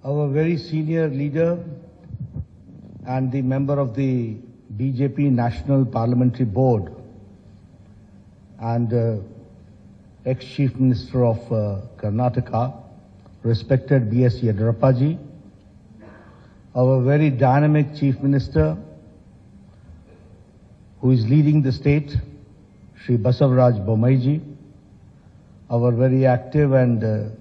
our very senior leader and the member of the BJP National Parliamentary Board and ex-Chief Minister of Karnataka, respected B.S. Siddaramaiah, our very dynamic Chief Minister who is leading the state, Shri Basavaraj Bommai, our very active and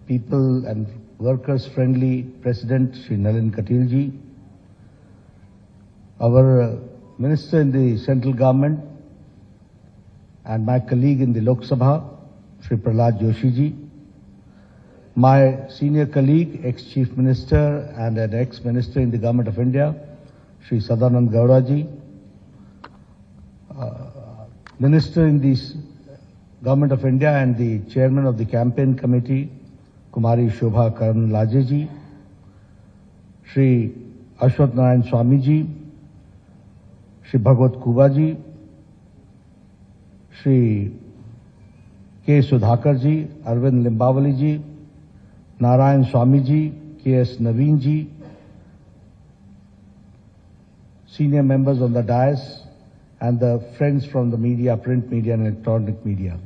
people and workers friendly President Shri Nalin Katilji, our Minister in the central government and my colleague in the Lok Sabha, Shri Prahlad Joshi, my senior colleague, ex-Chief Minister and an ex-Minister in the Government of India, Shri Sadanand Gauraji, Minister in the Government of India and the Chairman of the Campaign Committee, Kumari Shobha Karnalaje, Shri Ashwath Narayan Swamiji, Shri Bhagwat Kubaji, Shri K. Sudhakarji, Arvind Limbawaliji, Narayan Swamiji, K.S. Naveenji, senior members on the dais, and the friends from the media, print media and electronic media.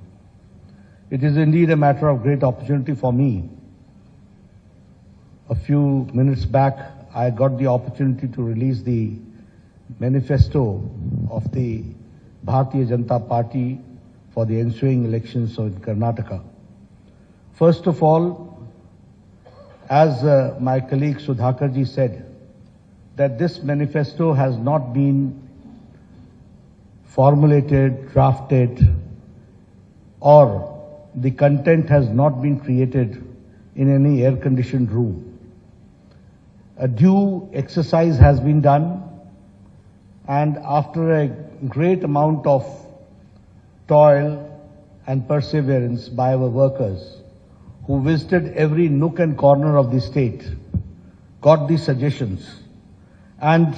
It is indeed a matter of great opportunity for me. A few minutes back, I got the opportunity to release the manifesto of the Bharatiya Janata Party for the ensuing elections in Karnataka. First of all, as my colleague Sudhakarji said, that this manifesto has not been formulated, drafted, or the content has not been created in any air-conditioned room. A due exercise has been done, and after a great amount of toil and perseverance by our workers who visited every nook and corner of the state, got the suggestions and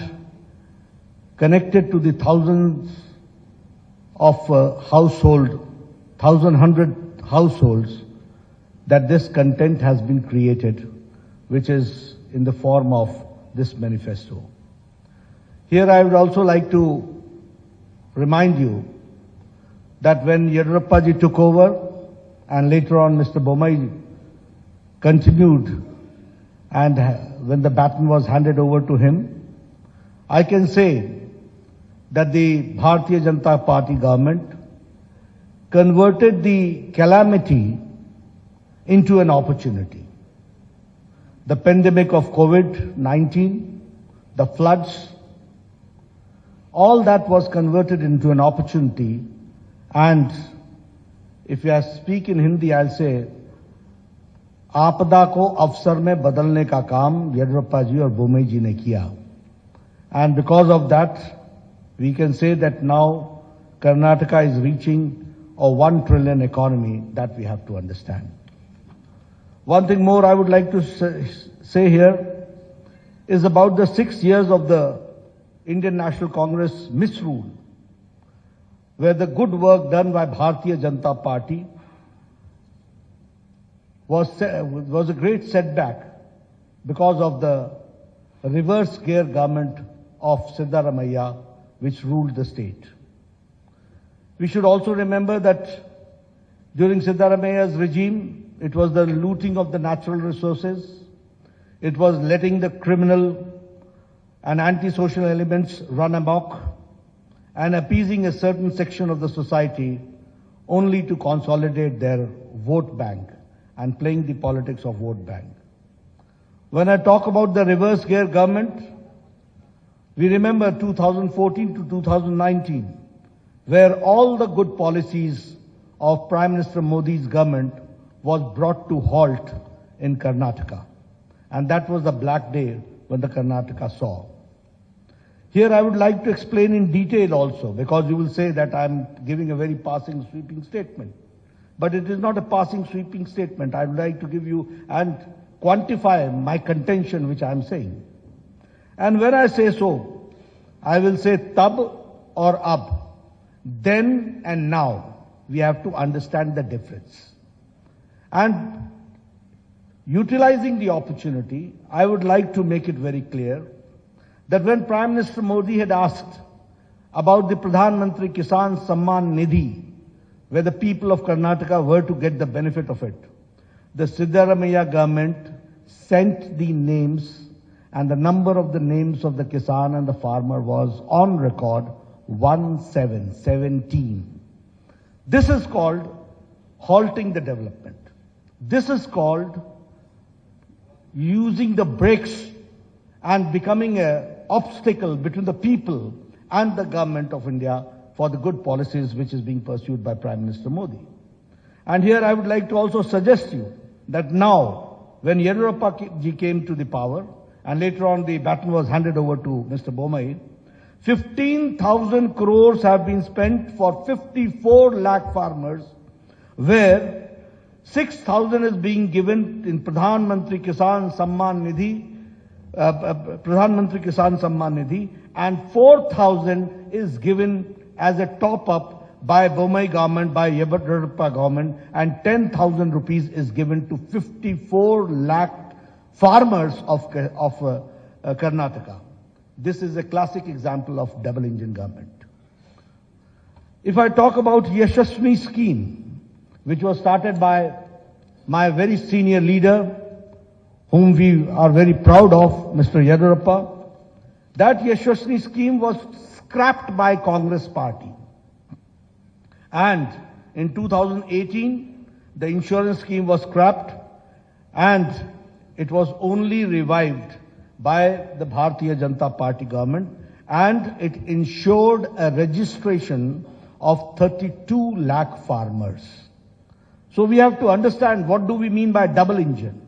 connected to the thousands of households that this content has been created, which is in the form of this manifesto. Here I would also like to remind you that when Siddaramaiah took over and later on Mr. Bommai continued, and when the baton was handed over to him, I can say that the Bharatiya Janata Party government converted the calamity into an opportunity. The pandemic of COVID-19, the floods, all that was converted into an opportunity. And if I speak in Hindi, I'll say, आपदा को अवसर में बदलने का काम येडियुरप्पा जी और बोम्मई जी ने किया. And because of that, we can say that now Karnataka is reaching a 1 trillion economy that we have to understand. One thing more I would like to say here is about the 6 years of the Indian National Congress misrule, where the good work done by Bharatiya Janata Party was a great setback because of the reverse gear government of Siddaramaiah, which ruled the state. We should also remember that during Siddaramaiah's regime, it was the looting of the natural resources, it was letting the criminal and antisocial elements run amok, and appeasing a certain section of the society only to consolidate their vote bank and playing the politics of vote bank. When I talk about the reverse gear government, we remember 2014 to 2019, where all the good policies of Prime Minister Modi's government was brought to halt in Karnataka. And that was the black day when the Karnataka saw. Here I would like to explain in detail also, because you will say that I'm giving a very passing, sweeping statement. But it is not a passing, sweeping statement. I would like to give you and quantify my contention which I am saying. And when I say so, I will say tab or ab. Then and now, we have to understand the difference. And Utilizing the opportunity, I would like to make it very clear that when Prime Minister Modi had asked about the Pradhan Mantri Kisan Samman Nidhi, where the people of Karnataka were to get the benefit of it, the Siddaramaiah government sent the names, and the number of the names of the Kisan and the farmer was on record 1717. This is called halting the development. This is called using the brakes and becoming an obstacle between the people and the government of India for the good policies which is being pursued by Prime Minister Modi. And here I would like to also suggest you that now, when Yediyurappa ji came to the power, and later on the baton was handed over to Mr. Bommai, 15,000 crores have been spent for 54 lakh farmers, where 6,000 is being given in Pradhan Mantri Kisan Samman Nidhi, and 4,000 is given as a top-up by Bommai government, by Yediyurappa government, and 10,000 rupees is given to 54 lakh farmers of Karnataka. This is a classic example of double-engine government. If I talk about Yashasvi scheme, which was started by my very senior leader, whom we are very proud of, Mr. Yediyurappa, that Yashasvi scheme was scrapped by Congress party. And in 2018, the insurance scheme was scrapped, and it was only revived by the Bharatiya Janata Party government, and it ensured a registration of 32 lakh farmers. So we have to understand what do we mean by double engine.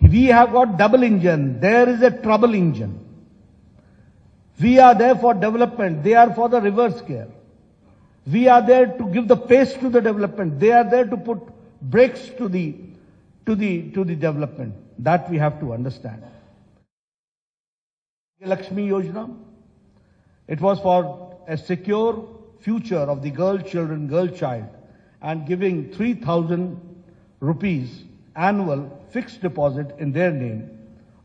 We have got double engine, there is a trouble engine. We are there for development, they are for the reverse gear. We are there to give the pace to the development, they are there to put brakes to the development. That we have to understand. Lakshmi Yojana, it was for a secure future of the girl child, and giving 3,000 rupees annual fixed deposit in their name.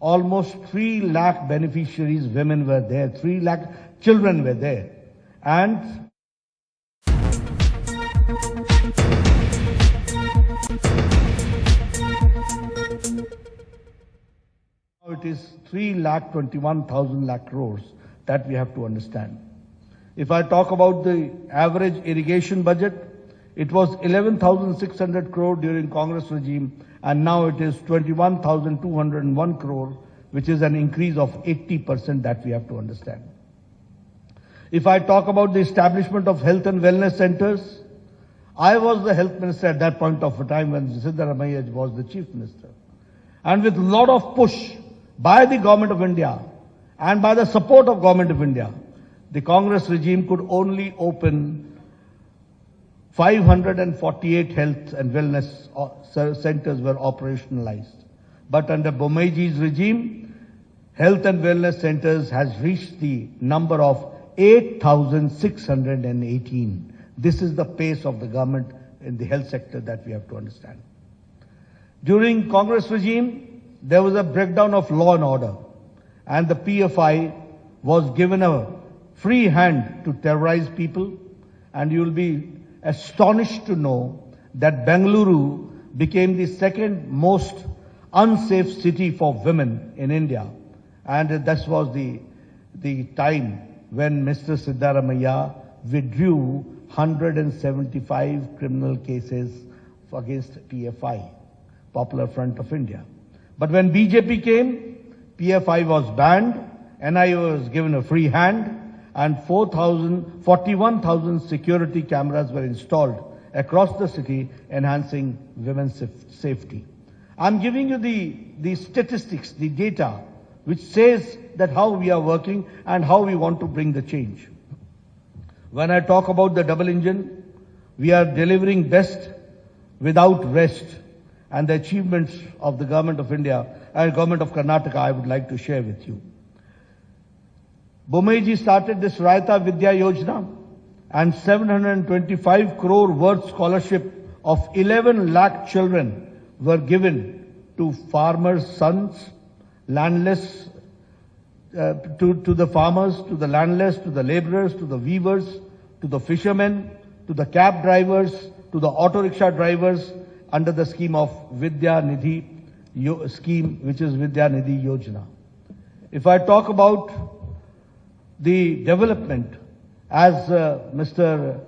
Almost 3 lakh beneficiaries, women were there, 3 lakh children were there. And it is 3,21,000 lakh crores that we have to understand. If I talk about the average irrigation budget, it was 11,600 crore during Congress regime, and now it is 21,201 crore, which is an increase of 80% that we have to understand. If I talk about the establishment of health and wellness centers, I was the health minister at that point of time when Siddaramaiah was the chief minister. And with a lot of push by the government of India and by the support of government of India, the Congress regime could only open 548 health and wellness centers were operationalized. But under Bommaiji's regime, health and wellness centers has reached the number of 8,618. This is the pace of the government in the health sector that we have to understand. During Congress regime, there was a breakdown of law and order, and the PFI was given a free hand to terrorize people, and you will be astonished to know that Bengaluru became the second most unsafe city for women in India, and this was the time when Mr. Siddaramaiah withdrew 175 criminal cases against PFI, Popular Front of India. But when BJP came, PFI was banned, NIA was given a free hand, and 41,000 security cameras were installed across the city, enhancing women's safety. I'm giving you the statistics, the data, which says that how we are working and how we want to bring the change. When I talk about the double engine, we are delivering best without rest, and the achievements of the government of India and government of Karnataka I would like to share with you. Bommaiji started this Raita Vidya Yojana, and 725 crore worth scholarship of 11 lakh children were given to to farmers' sons, landless, to the farmers, to the landless, to the laborers, to the weavers, to the fishermen, to the cab drivers, to the auto rickshaw drivers under the scheme of Vidya Nidhi scheme, which is Vidya Nidhi Yojana. If I talk about the development, as Mr.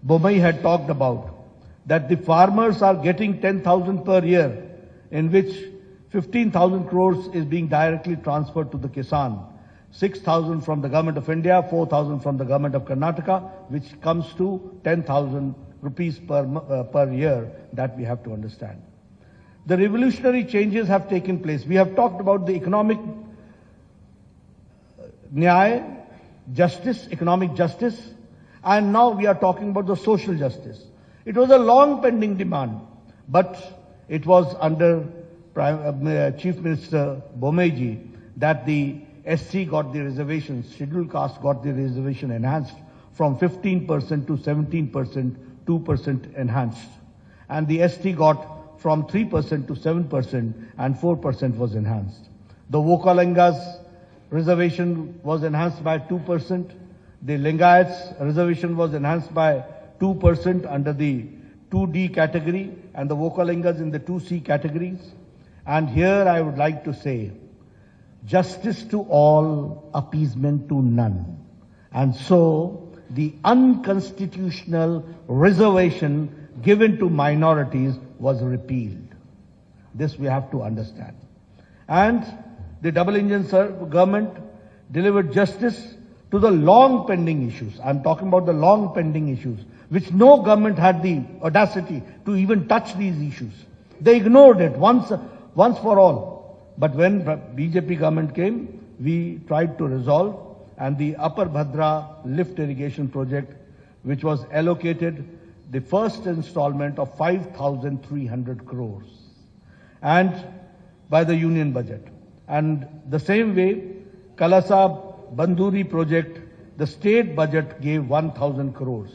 Bomai had talked about, that the farmers are getting 10,000 per year, in which 15,000 crores is being directly transferred to the Kisan, 6,000 from the Government of India, 4,000 from the Government of Karnataka, which comes to 10,000 rupees per year, that we have to understand. The revolutionary changes have taken place. We have talked about the economic nyaya, justice, economic justice, and now we are talking about the social justice. It was a long pending demand, but it was under Chief Minister Bomeji that the SC got the reservations, scheduled caste got the reservation enhanced from 15% to 17%, 2% enhanced. And the ST got from 3% to 7% and 4% was enhanced. The Vokalingas reservation was enhanced by 2%. The Lingayats reservation was enhanced by 2% under the 2D category and the Vokalingas in the 2C categories. And here I would like to say, justice to all, appeasement to none. And so the unconstitutional reservation given to minorities was repealed. This we have to understand. And the double engine government delivered justice to the long pending issues. I'm talking about the long pending issues, which no government had the audacity to even touch these issues. They ignored it once for all. But when BJP government came, we tried to resolve, and the Upper Bhadra lift irrigation project, which was allocated the first installment of 5,300 crores and by the union budget. And the same way, Kalasa Banduri project, the state budget gave 1,000 crores.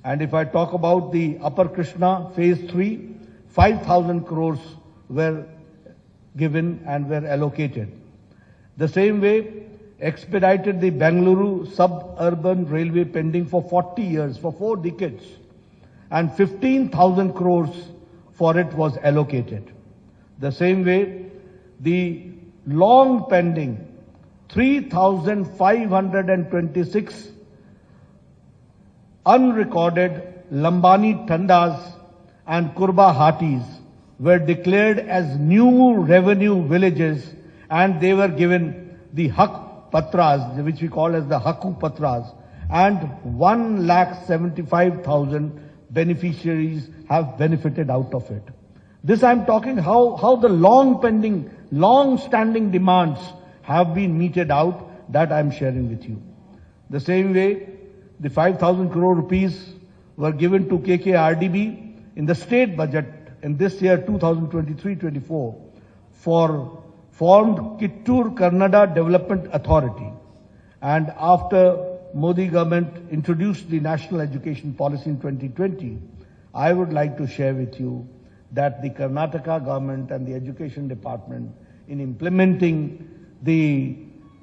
And if I talk about the Upper Krishna phase 3, 5,000 crores were given and were allocated. The same way, expedited the Bengaluru suburban railway pending for 40 years, for 4 decades. And 15,000 crores for it was allocated. The same way, the long pending 3,526 unrecorded Lambani Tandas and Kurba Hatis were declared as new revenue villages, and they were given the Hak Patras, which we call as the Haku Patras, and 1,75,000 beneficiaries have benefited out of it. This I'm talking how the long pending, long standing demands have been meted out, that I'm sharing with you. The same way, the 5,000 crore rupees were given to KKRDB in the state budget in this year 2023-24 for formed Kittur Kannada Development Authority. And after Modi government introduced the national education policy in 2020, I would like to share with you that the Karnataka government and the education department in implementing the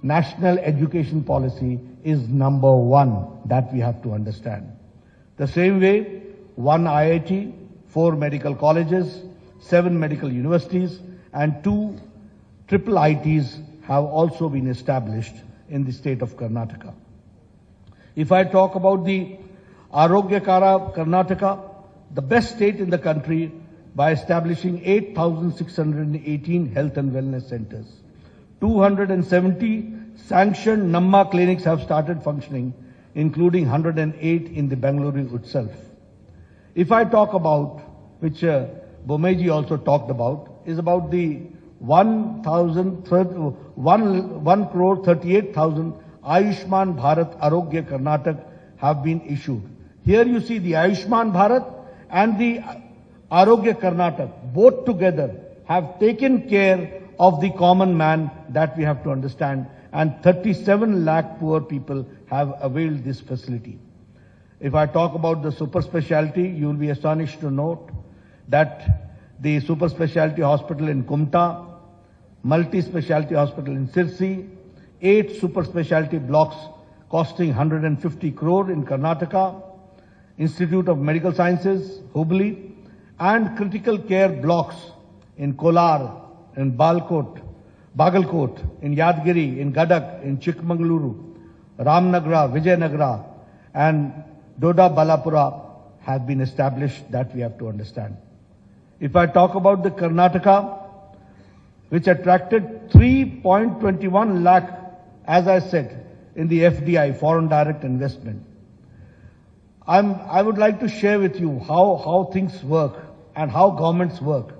national education policy is number 1, that we have to understand. The same way, 1 IIT, 4 medical colleges, 7 medical universities and 2 triple ITs have also been established in the state of Karnataka. If I talk about the Arogyakara Karnataka, the best state in the country by establishing 8,618 health and wellness centers. 270 sanctioned Namma clinics have started functioning, including 108 in the Bengaluru itself. If I talk about, which Bomeji also talked about, is about the 1,38,000 Ayushman Bharat Arogya Karnataka have been issued. Here you see the Ayushman Bharat and the Arogya Karnataka, both together have taken care of the common man, that we have to understand, and 37 lakh poor people have availed this facility. If I talk about the super specialty, you will be astonished to note that the super specialty hospital in Kumta, multi-specialty hospital in Sirsi, 8 super specialty blocks costing 150 crore in Karnataka, Institute of Medical Sciences, Hubli, and critical care blocks in Kolar, in Bagalkot, in Yadgiri, in Gadak, in Chikmagaluru, Ramnagra, Vijayanagara, and Doda Balapura have been established. That we have to understand. If I talk about the Karnataka, which attracted 3.21 lakh, as I said, in the FDI, foreign direct investment. I would like to share with you how things work and how governments work.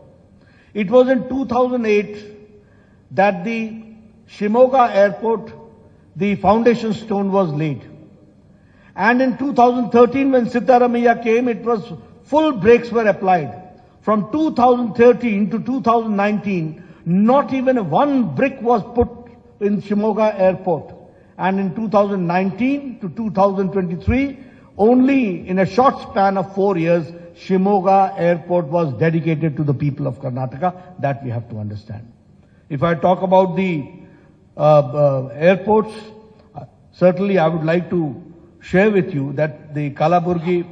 It was in 2008 that the Shimoga airport, the foundation stone was laid. And in 2013, when Siddaramaiah came, it was full brakes were applied. From 2013 to 2019, not even one brick was put in Shimoga airport. And in 2019 to 2023, only in a short span of 4 years, Shimoga airport was dedicated to the people of Karnataka. That we have to understand. If I talk about the airports, certainly I would like to share with you that the Kalaburgi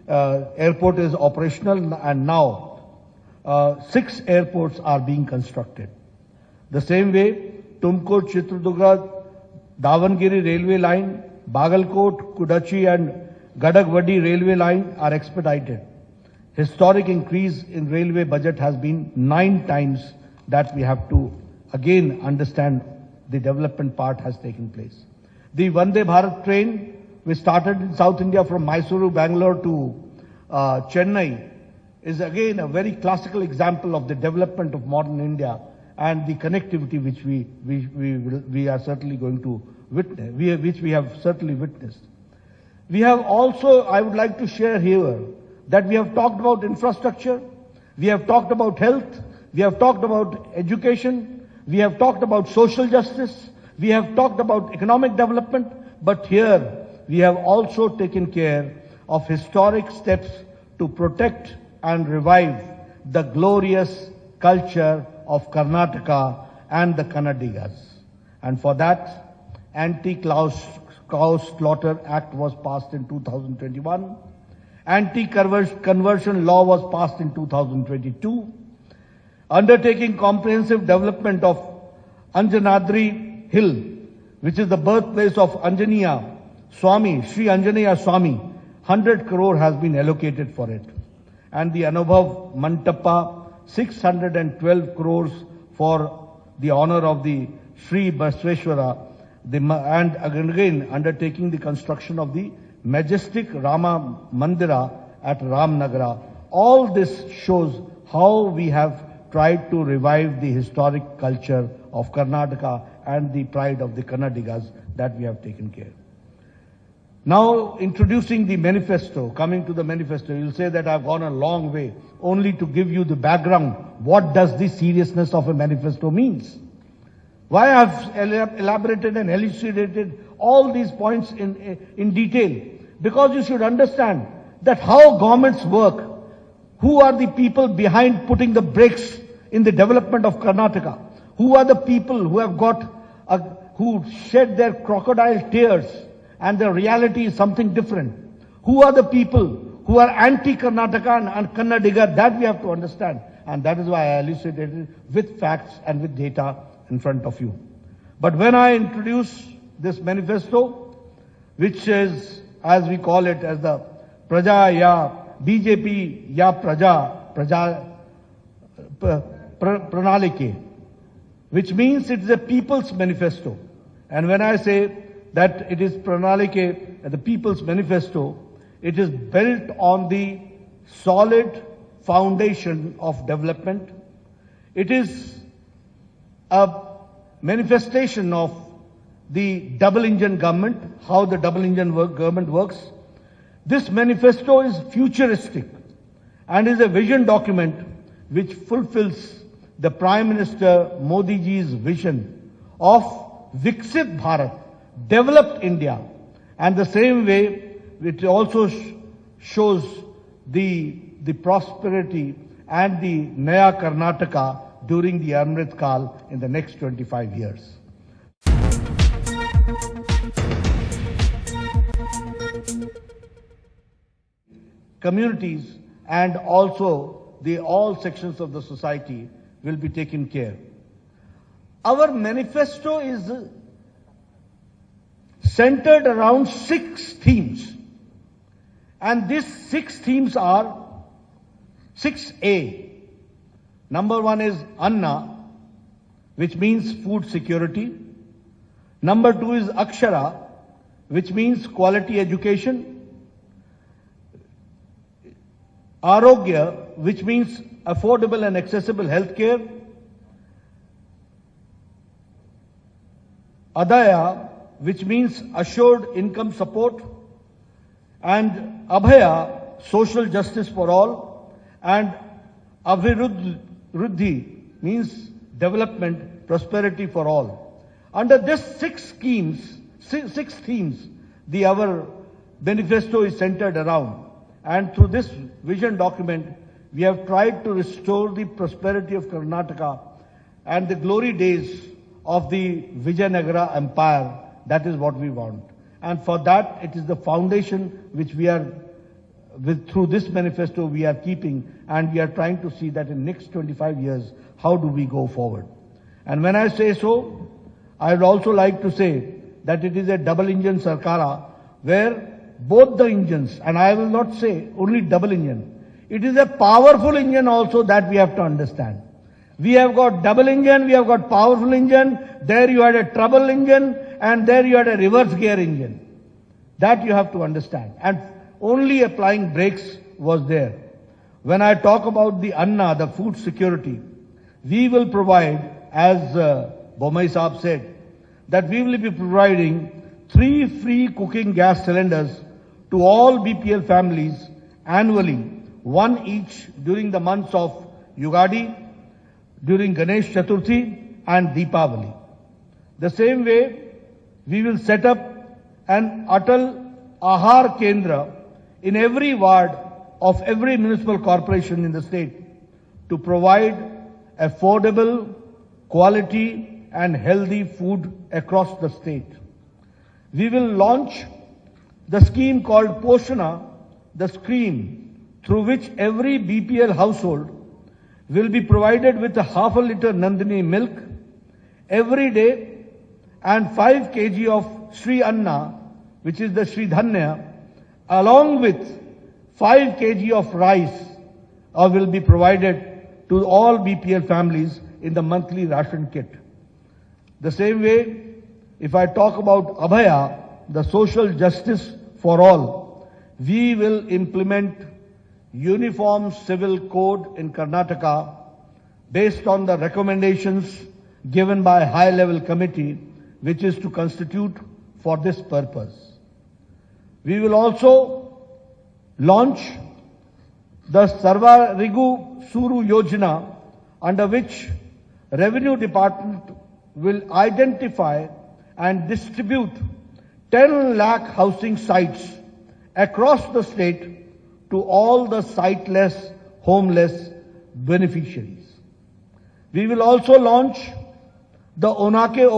airport is operational, and now 6 airports are being constructed. The same way, Tumkur, Chitradurga, Davangere railway line, Bagalkot, Kudachi and Gadagwadi railway line are expedited. Historic increase in railway budget has been 9 times. That we have to again understand the development part has taken place. The Vande Bharat train, which started in South India from Mysuru, Bangalore to Chennai, is again a very classical example of the development of modern India and the connectivity which we are certainly going to witness, which we have certainly witnessed. We have also, I would like to share here, that we have talked about infrastructure, we have talked about health, we have talked about education, we have talked about social justice, we have talked about economic development, but here we have also taken care of historic steps to protect and revive the glorious culture of Karnataka and the Kannadigas. And for that, Anti-Cow Slaughter Act was passed in 2021. Anti-conversion law was passed in 2022. Undertaking comprehensive development of Anjanadri Hill, which is the birthplace of Anjaneya Swami, Sri Anjaneya Swami, 100 crore has been allocated for it. And the Anubhav Mantapa, 612 crores for the honor of the Sri Basveshwara, and again undertaking the construction of the majestic Rama Mandira at Ramnagara. All this shows how we have tried to revive the historic culture of Karnataka and the pride of the Kannadigas. That we have taken care. Now introducing the manifesto, coming to the manifesto, you'll say that I've gone a long way only to give you the background. What does the seriousness of a manifesto means? Why I've elaborated and elucidated all these points in detail? Because you should understand that how governments work, who are the people behind putting the brakes in the development of Karnataka, who are the people who have who shed their crocodile tears and the reality is something different. Who are the people who are anti-Karnataka and Kannadiga? That we have to understand. And that is why I elucidated with facts and with data in front of you. But when I introduce this manifesto, which is, as we call it, as the Praja Ya BJP Ya Praja Pranalike, which means it is a people's manifesto. And when I say that it is Pranalike, the people's manifesto, it is built on the solid foundation of development. It is a manifestation of the double engine government, how the double engine government works. This manifesto is futuristic and is a vision document which fulfills the Prime Minister Modi ji's vision of Viksit Bharat, developed India. And the same way, it also shows the prosperity and the Naya Karnataka during the Amrit Kal in the next 25 years. Communities and also all sections of the society will be taken care. Our manifesto is centered around 6 themes. And these 6 themes are 6A. Number 1 is Anna, which means food security. Number 2 is Akshara, which means quality education. Arogya, which means affordable and accessible health care. Adaya, which means assured income support. And Abhaya, social justice for all. And Abhiruddhi means development, prosperity for all. Under these 6 themes, our manifesto is centered around. And through this vision document, we have tried to restore the prosperity of Karnataka and the glory days of the Vijayanagara Empire. That is what we want. And for that, it is the foundation which we are, through this manifesto, we are keeping, and we are trying to see that in next 25 years, how do we go forward. And when I say so, I would also like to say that it is a double-engine Sarkara, where both the engines, and I will not say only double engine, it is a powerful engine also that we have to understand. We have got double engine, we have got powerful engine, there you had a trouble engine, and there you had a reverse gear engine. That you have to understand. And only applying brakes was there. When I talk about the Anna, the food security, we will provide, as Bomai Saab said, that we will be providing 3 free cooking gas cylinders to all BPL families annually, 1 each during the months of Yugadi, during Ganesh Chaturthi and Deepavali. The same way, we will set up an Atal Ahar Kendra in every ward of every municipal corporation in the state to provide affordable, quality and healthy food across the state. We will launch the scheme called Poshana, the scheme through which every BPL household will be provided with a ½ liter Nandini milk every day and 5 kg of Sri Anna, which is the Sri Dhanya, along with 5 kg of rice will be provided to all BPL families in the monthly ration kit. The same way, if I talk about Abhaya, the social justice for all, we will implement uniform civil code in Karnataka based on the recommendations given by a high-level committee which is to constitute for this purpose. We will also launch the Sarvarigu Suru Yojana, under which Revenue Department will identify and distribute 10 lakh housing sites across the state to all the siteless, homeless beneficiaries. We will also launch the Onake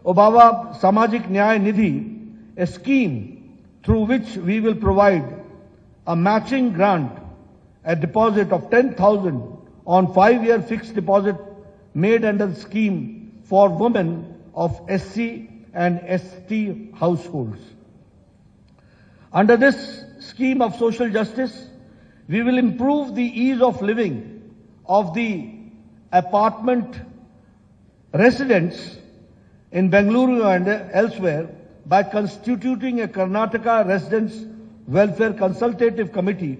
Obava Samajik Nyaya Nidhi, a scheme through which we will provide a matching grant, a deposit of 10,000 on 5-year fixed deposit made under the scheme for women of SC and ST households. Under this scheme of social justice, we will improve the ease of living of the apartment residents in Bengaluru and elsewhere by constituting a Karnataka Residents Welfare Consultative Committee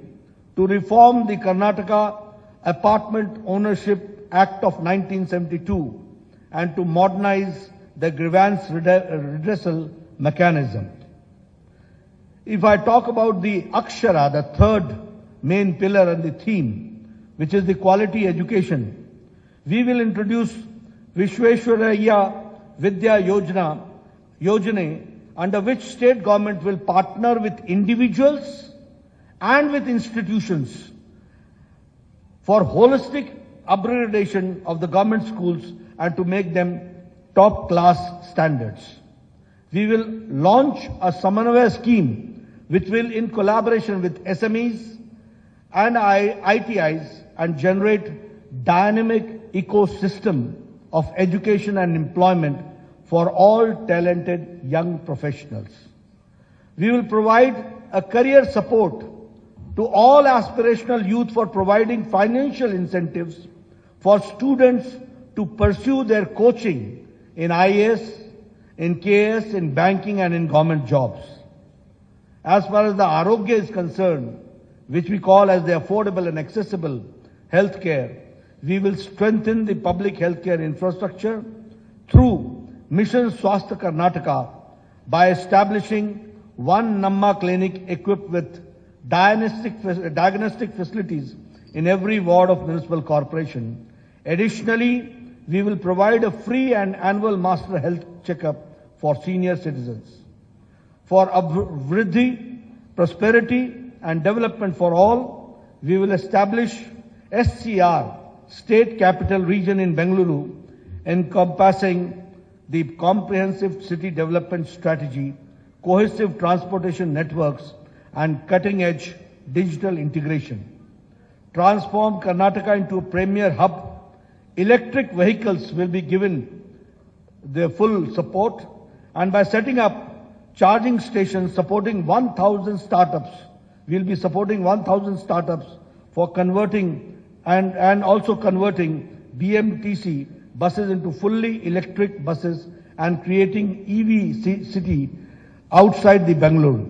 to reform the Karnataka Apartment Ownership Act of 1972 and to modernize the grievance redressal mechanism. If I talk about the Akshara, the third main pillar and the theme, which is the quality education, we will introduce Vishweshwaraya Vidya Yojana, under which state government will partner with individuals and with institutions for holistic upgradation of the government schools and to make them top-class standards. We will launch a Samanvaya scheme which will, in collaboration with SMEs and ITIs, and generate dynamic ecosystem of education and employment for all talented young professionals. We will provide a career support to all aspirational youth for providing financial incentives for students to pursue their coaching in IAS, in KS, in banking and in government jobs. As far as the Arogya is concerned, which we call as the affordable and accessible healthcare, we will strengthen the public healthcare infrastructure through Mission Swasthya Karnataka by establishing one Namma clinic equipped with diagnostic facilities in every ward of municipal corporation. Additionally, we will provide a free and annual master health checkup for senior citizens. For Vriddhi, prosperity and development for all, we will establish SCR, State Capital Region in Bengaluru, encompassing the comprehensive city development strategy, cohesive transportation networks and cutting-edge digital integration. Transform Karnataka into a premier hub. Electric vehicles will be given their full support, and by setting up charging stations supporting 1,000 startups, we will be supporting 1,000 startups for converting and also converting BMTC buses into fully electric buses and creating EV city outside the Bangalore.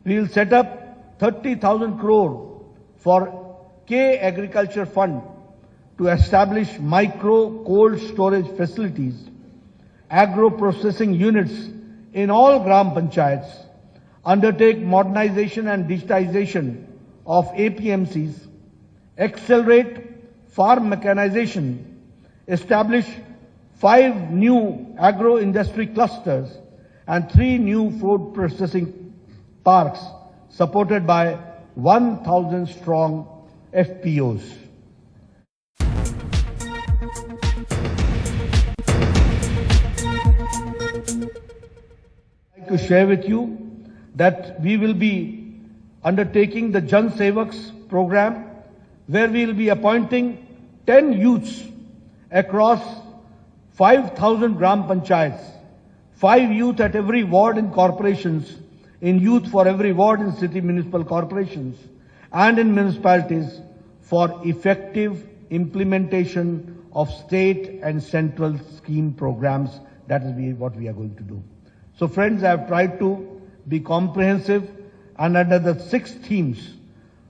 We will set up 30,000 crore for K Agriculture Fund to establish micro cold storage facilities, agro processing units in all Gram Panchayats, undertake modernization and digitization of APMCs, accelerate farm mechanization, establish 5 new agro-industry clusters and 3 new food processing parks supported by 1,000 strong FPOs. I'd like to share with you that we will be undertaking the Jan Sevaks program, where we will be appointing 10 youths across 5,000 Gram Panchayats, 5 youth at every ward in corporations, in youth for every ward in city municipal corporations, and in municipalities for effective implementation of state and central scheme programs. That is what we are going to do. So friends, I have tried to be comprehensive, and under the 6 themes,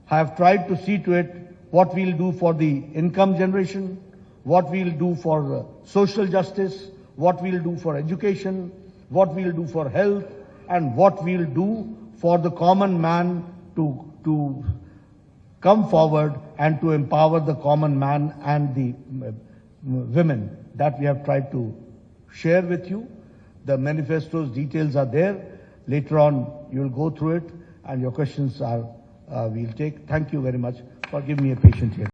I have tried to see to it what we will do for the income generation, what we will do for social justice, what we will do for education, what we will do for health, and what we will do for the common man to come forward and to empower the common man and the women. That we have tried to share with you. The manifesto's details are there. Later on, you will go through it, and your questions we'll take. Thank you very much for giving me a patient here.